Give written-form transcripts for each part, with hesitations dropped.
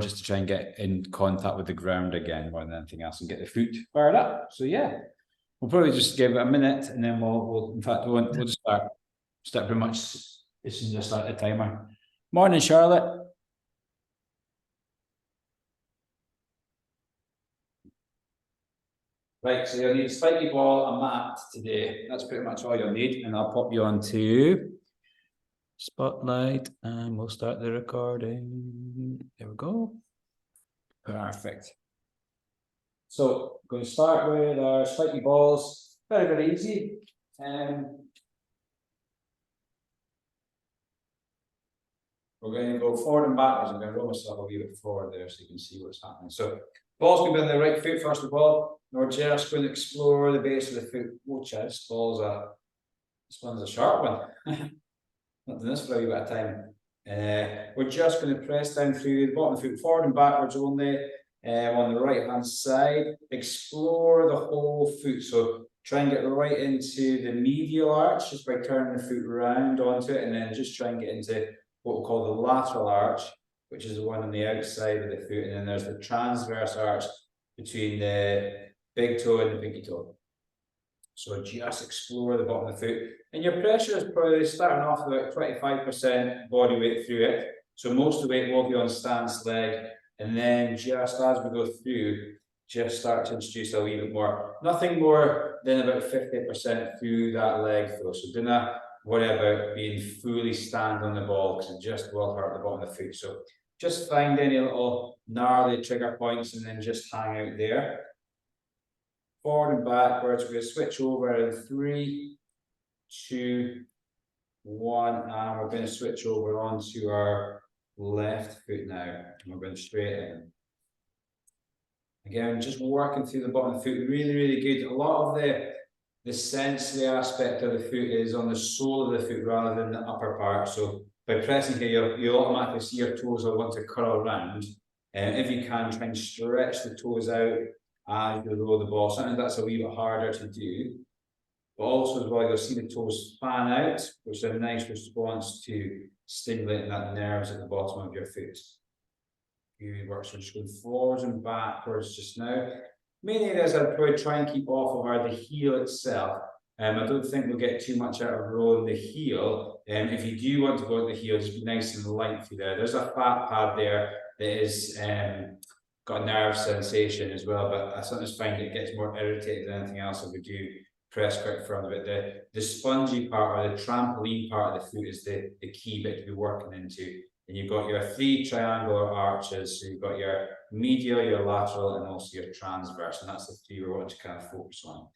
just to try and get in contact with the ground again more than anything else and get the foot fired up. So yeah, we'll probably just give it a minute and then we'll just start pretty much as soon as I start the timer. Morning, Charlotte. Right, so you'll need a spiky ball, a mat today. That's pretty much all you'll need, and I'll pop you onto Spotlight and we'll start the recording. There we go. Perfect. So we're going to start with our spiky balls. Very, very easy. We're going to go forward and backwards. I'm going to roll myself a wee bit forward there so you can see what's happening. So ball's going to be on the right foot first of all. We're just going to explore the base of the foot. Watch out, this one's a sharp one. Not doing this for a wee bit of time. We're just going to press down through the bottom of the foot, forward and backwards only. On the right hand side, explore the whole foot. So try and get right into the medial arch just by turning the foot around onto it, and then just try and get into what we'll call the lateral arch, which is the one on the outside of the foot, and then there's the transverse arch between the big toe and the pinky toe. So just explore the bottom of the foot, and your pressure is probably starting off with about 25% body weight through it. So most of the weight will be on stance leg, and then just as we go through, just start to introduce a wee bit more. Nothing more than about 50% through that leg though. So do not worry about being fully stand on the ball because it just will hurt the bottom of the foot. So just find any little gnarly trigger points and then just hang out there. Forward and backwards, we're going to switch over in 3, 2, 1, and we're going to switch over onto our left foot now. And we're going straight in. Again, just working through the bottom of the foot, really, really good. A lot of the sensory aspect of the foot is on the sole of the foot rather than the upper part. So by pressing here, you'll automatically see your toes will want to curl around. And if you can, try and stretch the toes out as you roll the ball. Sometimes that's a wee bit harder to do. But also as well, you'll see the toes fan out, which is a nice response to stimulating that nerves at the bottom of your foot. Good work. So just going forwards and backwards just now. Main areas I'd probably try and keep off of are the heel itself. I don't think we'll get too much out of rolling the heel. If you do want to go at the heel, just be nice and light through there. There's a fat pad there that is got a nerve sensation as well, but I sometimes find it gets more irritated than anything else if we do press quite firmly. But the spongy part or the trampoline part of the foot is the key bit to be working into. And you've got your 3 triangular arches. So you've got your medial, your lateral, and also your transverse. And that's the 3 we want to kind of focus on.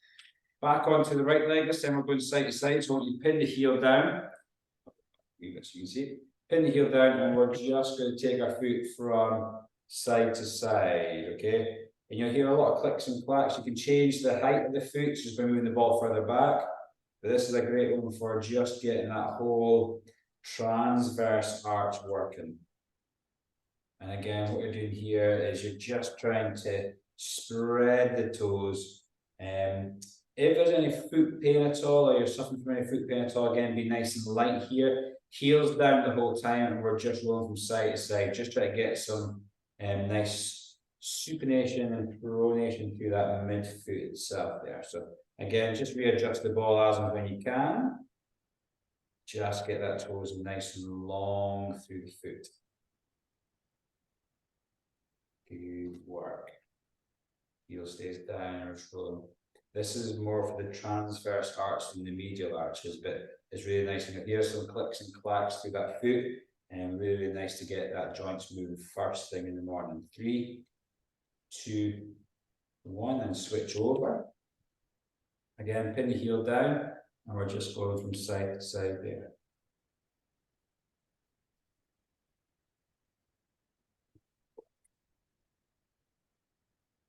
Back onto the right leg. This time we're going side to side. So you pin the heel down. So you can see. Pin the heel down, and we're just going to take our foot from side to side. Okay. And you'll hear a lot of clicks and clacks. You can change the height of the foot just by moving the ball further back. But this is a great one for just getting that whole transverse arch working. And again, what you're doing here is you're just trying to spread the toes. If there's any foot pain at all, or you're suffering from any foot pain at all, again, be nice and light here. Heels down the whole time, and we're just rolling from side to side. Just try to get some nice supination and pronation through that mid-foot itself there. So again, just readjust the ball as and when you can. Just get that toes nice and long through the foot. Good work. Heel stays down or rolling. This is more for the transverse arch than the medial arches, but it's really nice. And here's some clicks and clacks through that foot, and really, really nice to get that joints moving first thing in the morning. 3, 2, 1, and switch over. Again, pin the heel down, and we're just going from side to side there.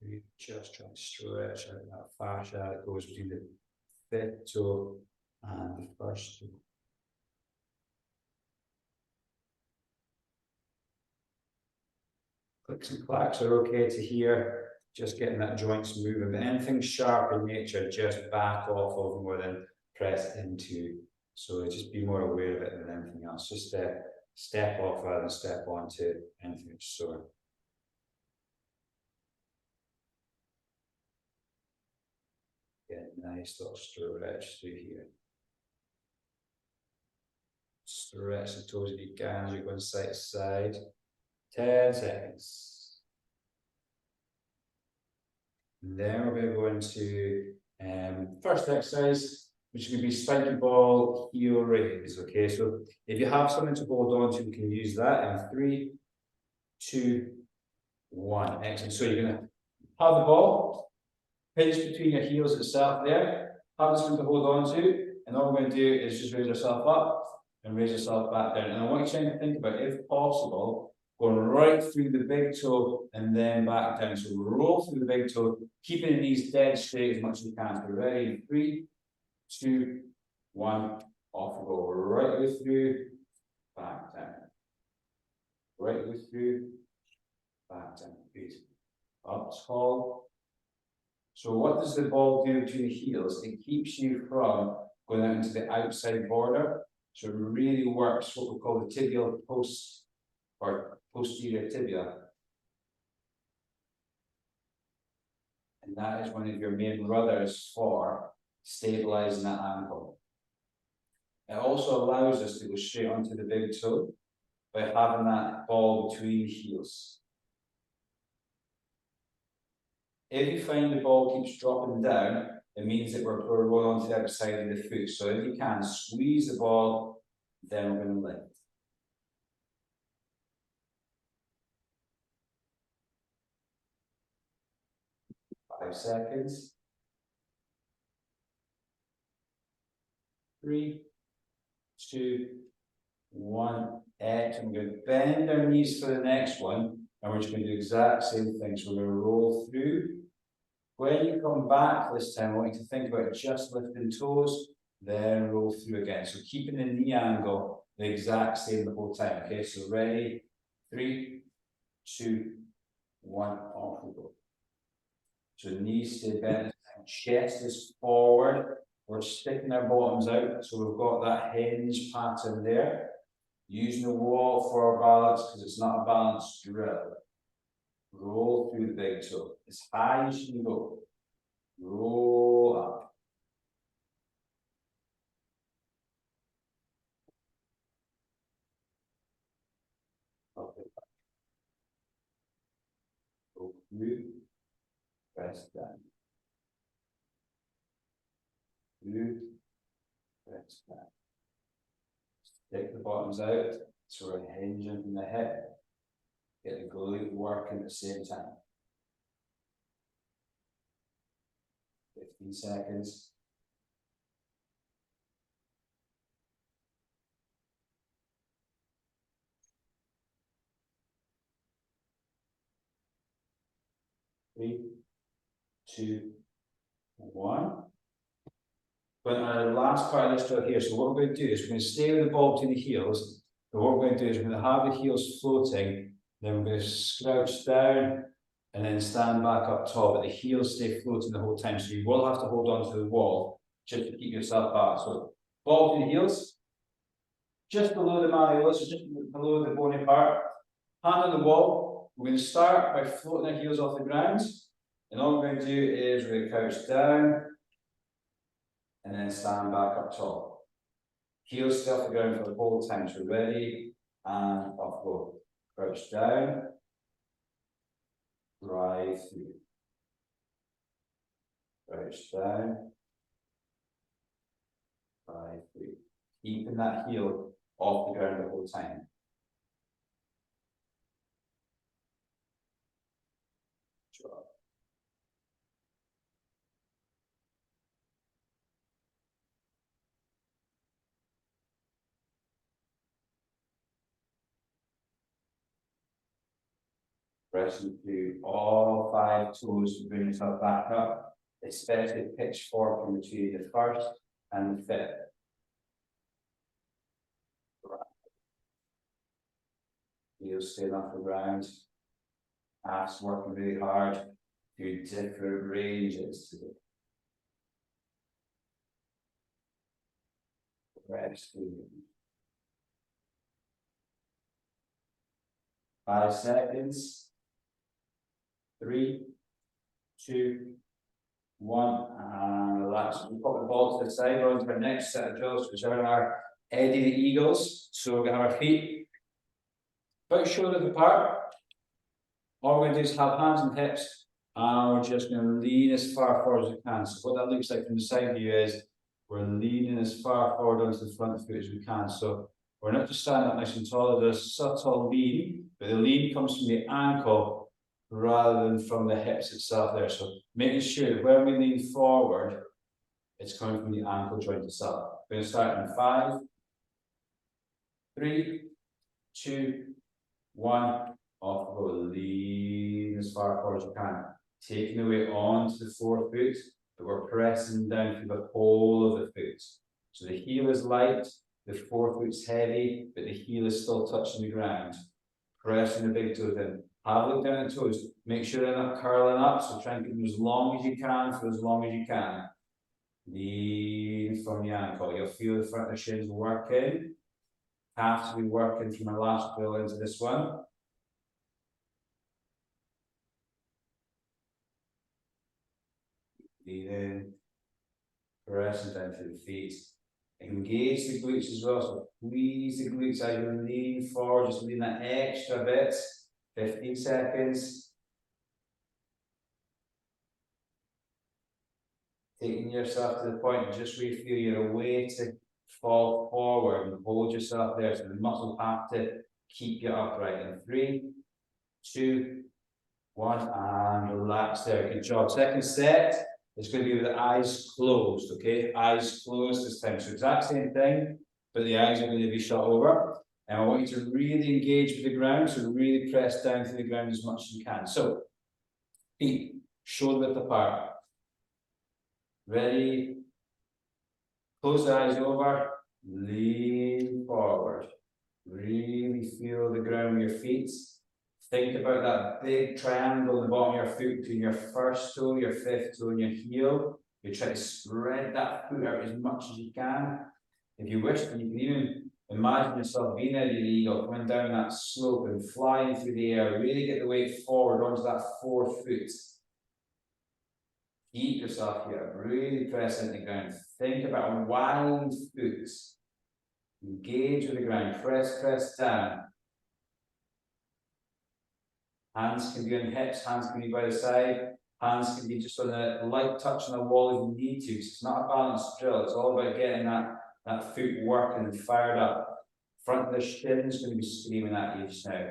You just try to stretch out that fascia that goes between the 5th toe and the 1st toe. Clicks and clacks are okay to hear, just getting that joints moving. But anything sharp in nature, just back off of more than press into. So just be more aware of it than anything else. Just step off rather than step onto anything that's sore. Nice little stretch through here. Stretch the toes if you can as you go side to side. 10 seconds. And then we're going to go into first exercise, which would be spiky ball heel raise. Okay, so if you have something to hold on to, you can use that in 3, 2, 1. Excellent. So you're going to have the ball, pinch between your heels itself there, have something to hold on to, and all we're going to do is just raise yourself up and raise yourself back down. And I want you to think about, if possible, going right through the big toe and then back down. So roll through the big toe, keeping the knees dead straight as much as you can. So ready, 3, 2, 1, off we go. Right way through, back down. Right way through, back down. Good. Up tall. So what does the ball do between the heels? It keeps you from going out into the outside border. So it really works what we call the tibial post or posterior tibia. And that is one of your main rudders for stabilizing that ankle. It also allows us to go straight onto the big toe by having that ball between the heels. If you find the ball keeps dropping down, it means that we're rolling onto the outside of the foot. So if you can, squeeze the ball, then we're going to lift. Five seconds. 3, 2, 1. Excellent. We're going to bend our knees for the next one, and we're just going to do the exact same thing. So we're going to roll through. When you come back this time, I want you to think about just lifting toes, then roll through again. So keeping the knee angle the exact same the whole time. Okay, so ready, 3, 2, 1, off we go. So knees stay bent, chest is forward. We're sticking our bottoms out, so we've got that hinge pattern there. Using the wall for our balance because it's not a balance drill. Roll through the big toe as high as you can go. Roll up. Up and back. Go through. Press down. Through. Press down. Stick the bottoms out so we're hinging from the hip. Get the glute working at the same time. 15 seconds. Three, 2, 1. But our last part of this drill here, so what we're going to do is we're going to stay with the ball between the heels. But what we're going to do is we're going to have the heels floating, then we're going to scrouch down and then stand back up tall, but the heels stay floating the whole time. So you will have to hold on to the wall just to keep yourself back. So ball between the heels, just below the malleolus, so just below the bony part. Hand on the wall. We're going to start by floating our heels off the ground. And all we're going to do is we're going to couch down and then stand back up tall. Heels stay off the ground for the whole time. So ready and off go. Crouch down. Drive through. Crouch down. Drive through. Keeping that heel off the ground the whole time. Drop. Pressing through all 5 toes to bring yourself back up, especially pitch forward from between the first and the 5th. Heels staying off the ground. Abs working really hard. Do different ranges to the rest. 5 seconds. 3, 2, one, and relax. We'll put the ball to the side. We're on to our next set of drills, which are our Eddie the Eagles. So we're going to have our feet about shoulder apart. All we're going to do is have hands and hips, and we're just going to lean as far forward as we can. So what that looks like from the side view is we're leaning as far forward onto the front foot as we can. So we're not just standing up nice and tall, there's a subtle lean, but the lean comes from the ankle rather than from the hips itself there. So making sure that when we lean forward, it's coming from the ankle joint itself. We're going to start in 5, 3, 2, 1. Off we go. Lean as far forward as you can. Taking the weight onto the forefoot, but we're pressing down through the whole of the foot. So the heel is light, the forefoot's heavy, but the heel is still touching the ground. Pressing the big toes in. Have a look down at the toes. Make sure they're not curling up, so try and keep them as long as you can for as long as you can. Lean from the ankle. You'll feel the front of the shins working. Have to be working from our last drill into this one. Lean in. Pressing down through the feet. Engage the glutes as well, so squeeze the glutes as you lean forward, just lean that extra bit. 15 seconds. Taking yourself to the point just where you feel you're away to fall forward and hold yourself there, so the muscles have to keep you upright. In 3, 2, 1, and relax there. Good job. Second set. It's going to be with the eyes closed, okay? Eyes closed this time. So exact same thing, but the eyes are going to be shut over. And I want you to really engage with the ground, so really press down to the ground as much as you can. So, feet shoulder width apart. Ready? Close the eyes over. Lean forward. Really feel the ground with your feet. Think about that big triangle in the bottom of your foot between your first toe, your fifth toe, and your heel. You try to spread that foot out as much as you can. If you wish, then you can even imagine yourself being Eddie the Eagle, coming down that slope and flying through the air. Really get the weight forward onto that forefoot. Keep yourself here. Really press into the ground. Think about a wide foot. Engage with the ground. Press down. Hands can be on hips, hands can be by the side, hands can be just on a light touch on the wall if you need to. It's not a balanced drill, it's all about getting that foot working and fired up. Front of the shin is going to be screaming at you just now.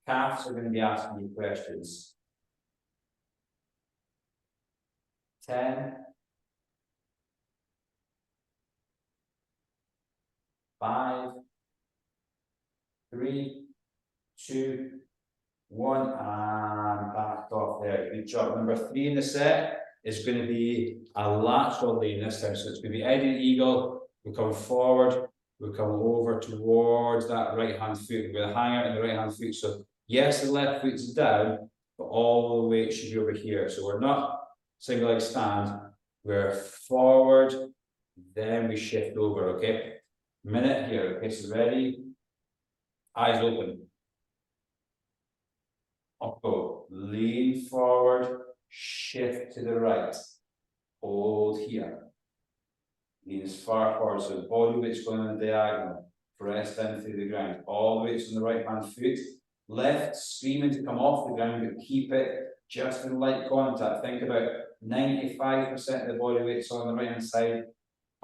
Calves are going to be asking you questions. 10, 5, 3, 2, 1, and back off there. Good job. Number 3 in the set is going to be a lateral lean this time. So it's going to be Eddie the Eagle. We'll come forward. We'll come over towards that right hand foot. We're going to hang out in the right hand foot. So yes, the left foot's down, but all the weight should be over here. So we're not single leg stand. We're forward, then we shift over. Okay. Minute here. Okay. So ready. Eyes open. Up go. Lean forward, shift to the right. Hold here. Lean as far forward, so the body weight's going on the diagonal. Press down through the ground. All the weight's on the right hand foot. Left screaming to come off the ground, but keep it just in light contact. Think about 95% of the body weight's on the right hand side,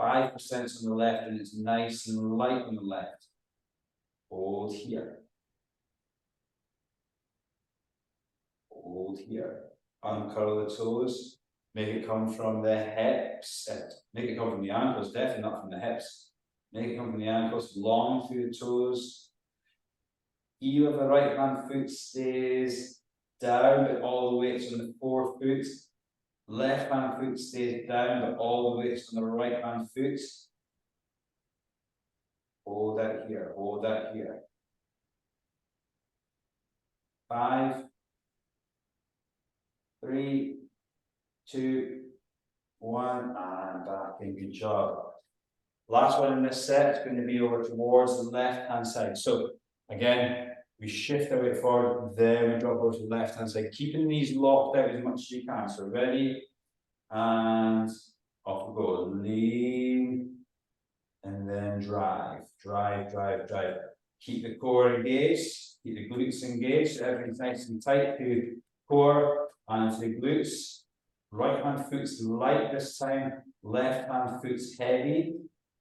5% on the left, and it's nice and light on the left. Hold here. Hold here. Uncurl the toes. Make it come from the hips. Make it come from the ankles, definitely not from the hips. Make it come from the ankles, long through the toes. Heel of the right hand foot stays down, but all the weight's on the forefoot. Left hand foot stays down, but all the weight's on the right hand foot. Hold that here, hold that here. 5, 3, 2, 1, and back in. Good job. Last one in this set is going to be over towards the left hand side. So again, we shift our weight forward, then we drop over to the left hand side, keeping these locked out as much as you can. So ready, and off we go. Lean, and then drive, drive, drive, drive. Keep the core engaged, keep the glutes engaged, everything's nice and tight to core and to the glutes. Right hand foot's light this time, left hand foot's heavy.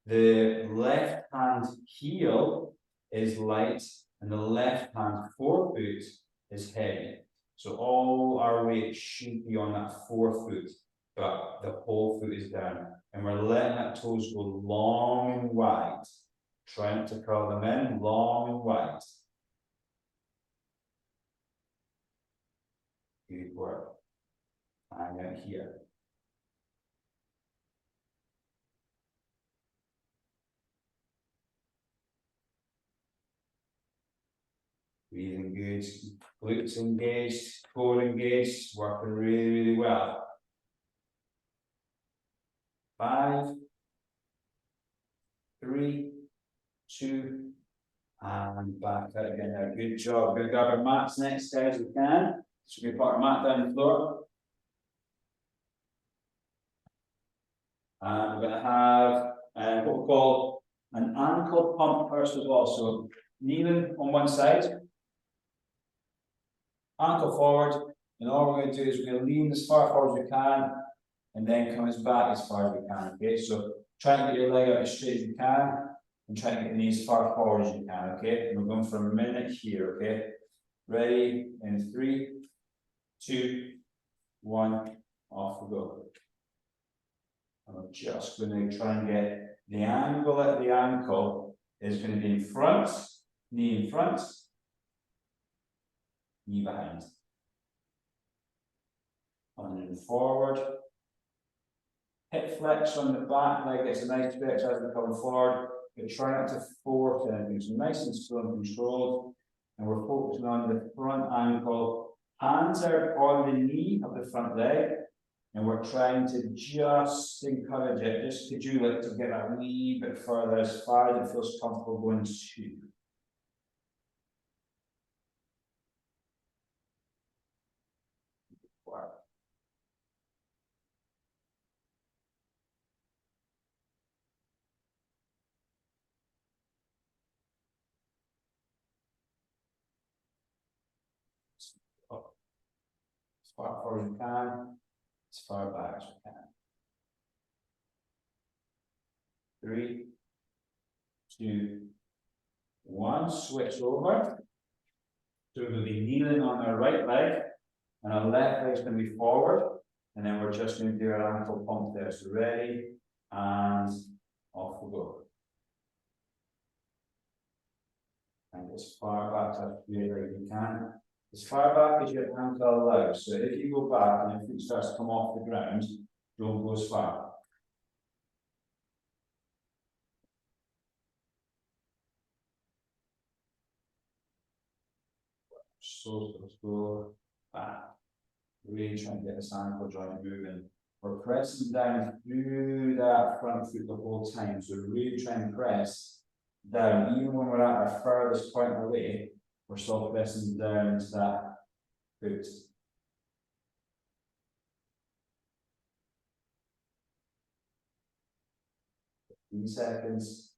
The left hand heel is light and the left hand forefoot is heavy. So all our weight should be on that forefoot, but the whole foot is down. And we're letting that toes go long and wide. Trying to curl them in, long and wide. Good work. And out here. Breathing good, glutes engaged, core engaged, working really, really well. 5, 3, 2, and back out again. Now, good job. We're going to grab our mats next, guys, we can. So we put our mat down the floor. And we're going to have what we call an ankle pump first of all. So kneeling on one side, ankle forward, and all we're going to do is we're going to lean as far forward as we can, and then come as back as far as we can. Okay, so try and get your leg out as straight as you can, and try and get the knees as far forward as you can. Okay, and we're going for a minute here. Okay, ready? In 3, 2, 1, off we go. I'm just going to try and get the angle at the ankle is going to be in front, knee in front, knee behind. And then forward. Hip flex on the back leg gets a nice stretch as we come forward. But try not to force anything. So nice and slow and controlled. And we're focusing on the front ankle. Hands are on the knee of the front leg. And we're trying to just encourage it. Just could you like to get a wee bit further as far as it feels comfortable going to. Wow. As far forward as you can, as far back as you can. 3, 2, 1, switch over. So we'll be kneeling on our right leg, and our left leg's going to be forward, and then we're just going to do our ankle pump there. So ready, and off we go. And as far back as you can, as far back as your ankle allows. So if you go back and your foot starts to come off the ground, don't go as far. So back. Really trying to get this ankle joint moving. We're pressing down through that front foot the whole time. So really try and press down. Even when we're at our furthest point away, we're still pressing down into that foot. 15 seconds.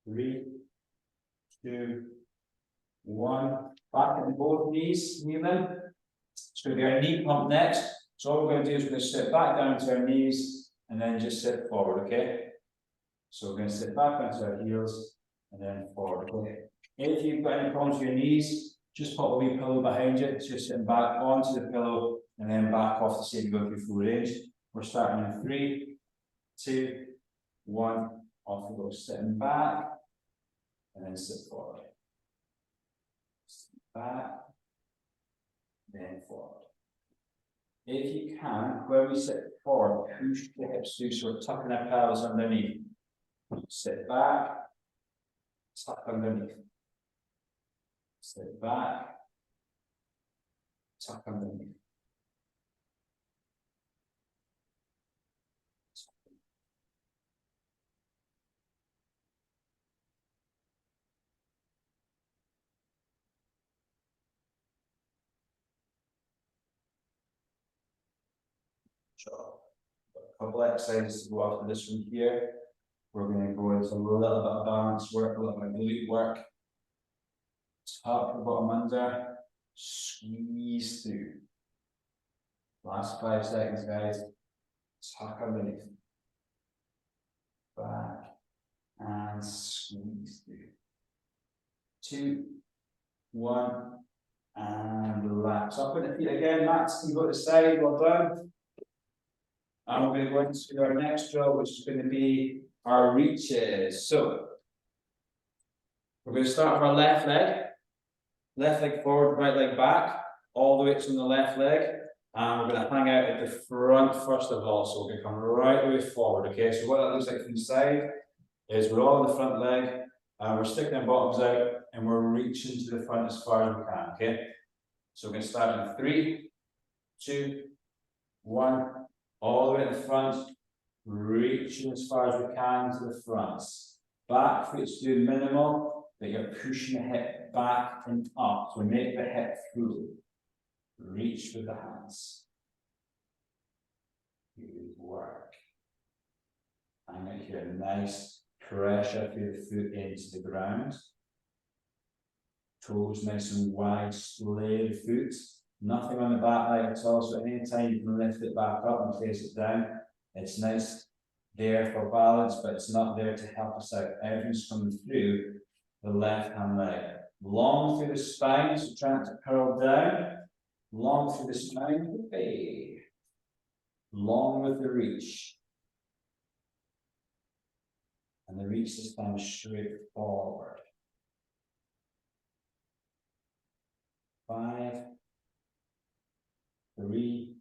Three, 2, 1. Back in both knees, kneeling. It's going to be our knee pump next. So all we're going to do is we're going to sit back down to our knees and then just sit forward, okay? So we're going to sit back onto our heels and then forward, okay? If you've got any problems with your knees, just put a wee pillow behind you. So you're sitting back onto the pillow and then back off to see if you go through full range. We're starting in 3, 2, 1. Off we go. Sitting back and then sit forward. Sit back, then forward. If you can, when we sit forward, push the hips through, so we're tucking our pelvis underneath. Sit back, tuck underneath. Sit back, tuck underneath. job. A couple exercises to go after this one here. We're going to go into a little bit of balance work, a little bit of glute work. Tuck the bottom under, squeeze through. Last 5 seconds, guys. Tuck underneath. Back and squeeze through. 2, 1, and relax. Up with the feet again. Max can go to the side. Well done. And we're going to go into our next drill, which is going to be our reaches. So we're going to start with our left leg forward, right leg back, all the way to the left leg. And we're going to hang out at the front first of all. So we're going to come right the way forward. Okay, so what that looks like from the side is we're all on the front leg, and we're sticking our bottoms out, and we're reaching to the front as far as we can. Okay, so we're going to start in 3, 2, 1, all the way to the front, reaching as far as we can to the front. Back foot's doing minimal, but you're pushing the hip back and up to make the hip through. Reach with the hands. Good work. I'm going to hear nice pressure through the foot into the ground. Toes nice and wide, splay the foot. Nothing on the back leg at all, so anytime you can lift it back up and place it down, it's nice there for balance, but it's not there to help us out. Everything's coming through the left hand leg. Long through the spine, so trying to curl down. Long through the spine, hey. Long with the reach. And the reach this time is straight forward. 5, 3,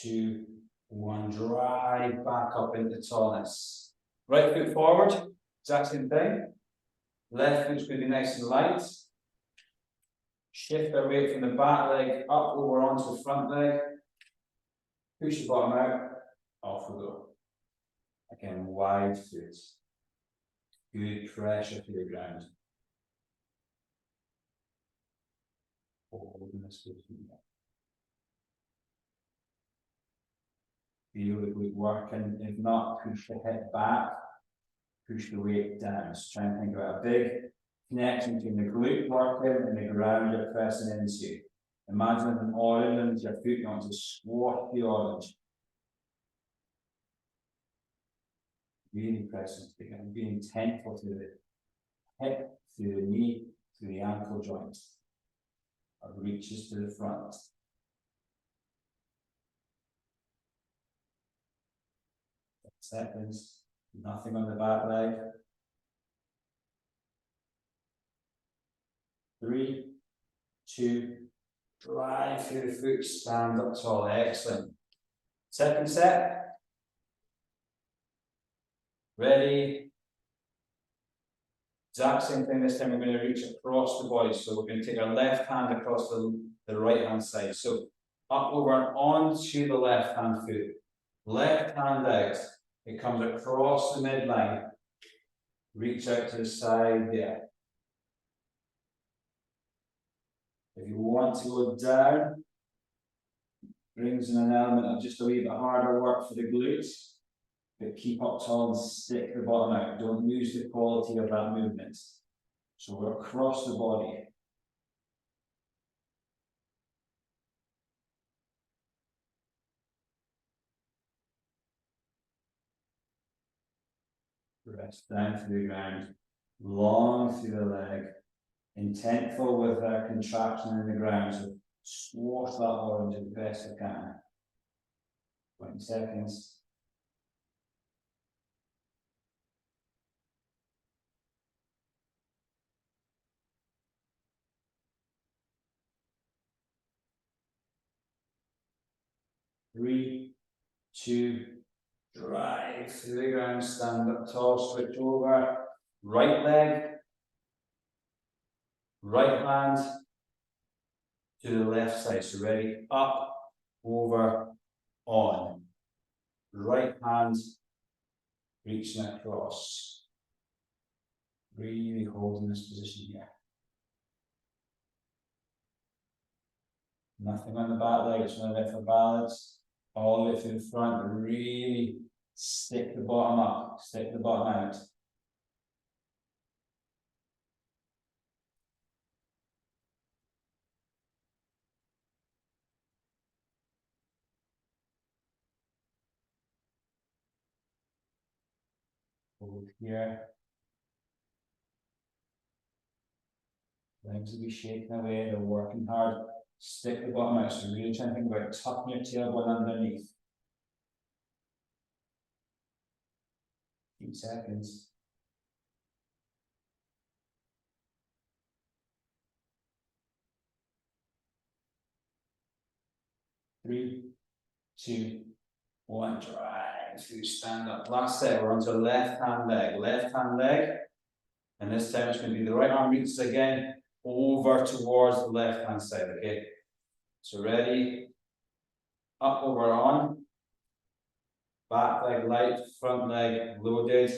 2, 1. Drive back up into tallness. Right foot forward, exact same thing. Left foot's going to be nice and light. Shift our weight from the back leg up over onto the front leg. Push the bottom out. Off we go. Again, wide foot. Good pressure to the ground. Holding this foot. Feel the glute working. If not, push the hip back. Push the weight down. So try and think about a big connection between the glute working and the ground you're pressing into. Imagine an orange into your foot, you want to squash the orange. Really pressing to the ground, being intentful to the hip, through the knee, through the ankle joint. Or reaches to the front. Seconds, nothing on the back leg. 3, 2, drive through the foot, stand up tall, excellent. Second set. Ready. Exact same thing this time, we're going to reach across the body. So we're going to take our left hand across the right hand side. So up over and onto the left hand foot. Left hand out. It comes across the midline. Reach out to the side there. If you want to go down, brings in an element of just a wee bit harder work for the glutes. But keep up tall and stick the bottom out. Don't lose the quality of that movement. So we're across the body. Press down through the ground, long through the leg, intentful with our contraction in the ground. So squash that orange as best you can. 20 seconds. Three, 2, drive through the ground, stand up tall, switch over. Right leg, right hand to the left side. So ready, up, over, on. Right hand reaching across. Really holding this position here. Nothing on the back leg, it's only there for balance. all the way through the front, and really stick the bottom up, stick the bottom out. Over here. Legs will be shaking away, they're working hard. Stick the bottom out, so really try and think about tucking your tailbone underneath. 8 seconds. 3, 2, 1, drive through, stand up. Last set, we're onto left hand leg. And this time it's going to be the right arm reaches again over towards the left hand side, okay? So ready, up over on, back leg light, front leg loaded,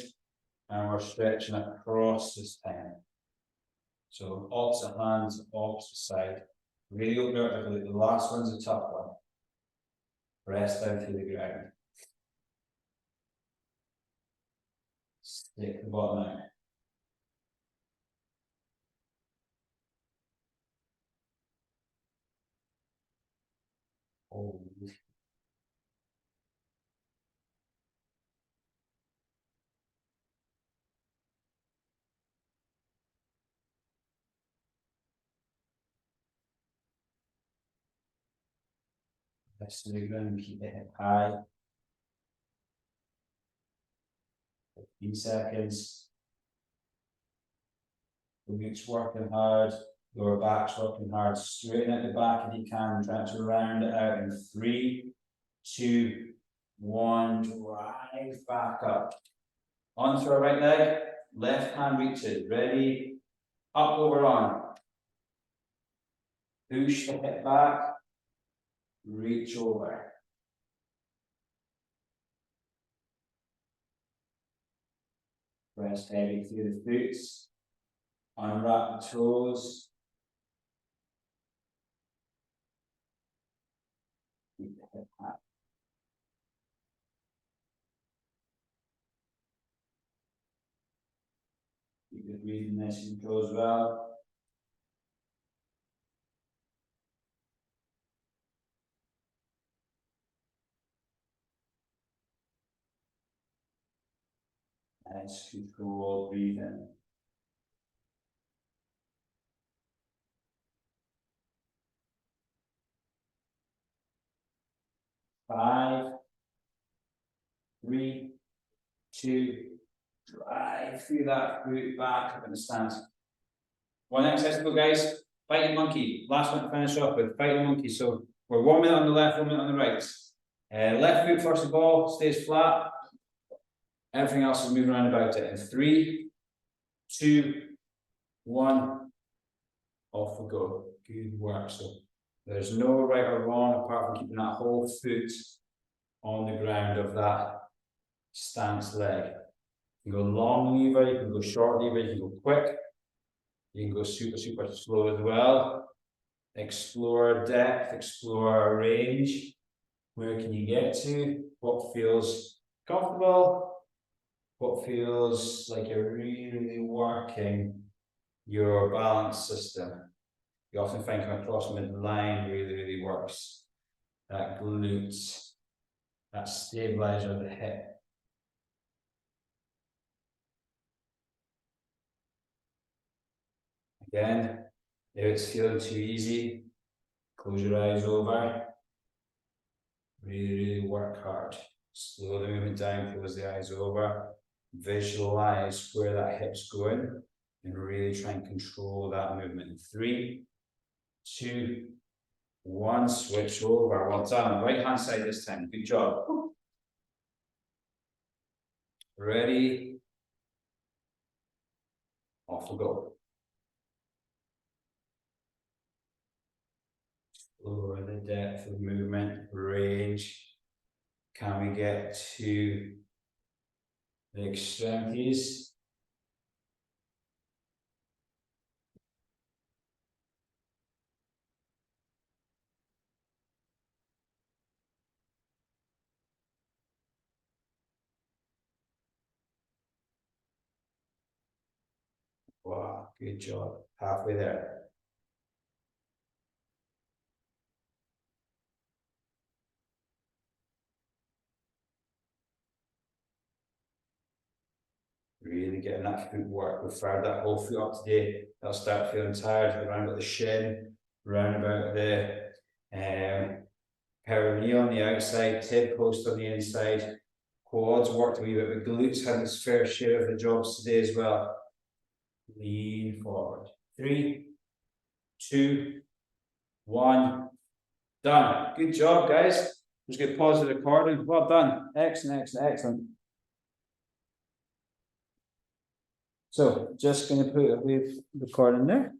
and we're stretching across this time. So opposite hand, opposite side. Really open out, the last one's a tough one. Press down through the ground. Stick the bottom out. Hold. Press to the ground, keep the hip high. 15 seconds. The glutes working hard, lower back's working hard. Straighten out the back if you can, try to round it out in 3, 2, 1, drive back up. Onto our right leg, left hand reaches, ready, up over on. Push the hip back, reach over. Press heavy through the foot, unwrap the toes. Keep the hip back. Keep the breathing nice and control as well. Nice control, breathing. 5, 3, 2, drive through that root back up in the stance. One exercise to go, guys. Fighting monkey. Last one to finish off with fighting monkey. So we're 1 minute on the left, 1 minute on the right. Left foot first of all stays flat. Everything else is moving around about it. In 3, 2, 1, off we go. Good work. So there's no right or wrong apart from keeping that whole foot on the ground of that stance leg. You can go long lever, you can go short lever, you can go quick. You can go super, super slow as well. Explore depth, explore range. Where can you get to? What feels comfortable? What feels like you're really working your balance system? You often find coming across midline really, really works. That glutes, that stabilizer of the hip. Again, if it's feeling too easy, close your eyes over. Really, really work hard. Slow the movement down, close the eyes over. Visualize where that hip's going and really try and control that movement. 3, 2, 1, switch over. Well done. Right hand side this time. Good job. Ready? Off we go. Lower the depth of movement, range. Can we get to the extremities? Good job. Halfway there. Really getting that footwork. We've fired that whole foot up today. They'll start feeling tired around about the shin, around about the perineum on the outside, tib post on the inside. Quads worked a wee bit, but glutes had its fair share of the jobs today as well. Lean forward. 3, 2, 1. Done. Good job, guys. Just get pause the recording. Well done. Excellent, excellent, excellent. So just going to put a wee recording there.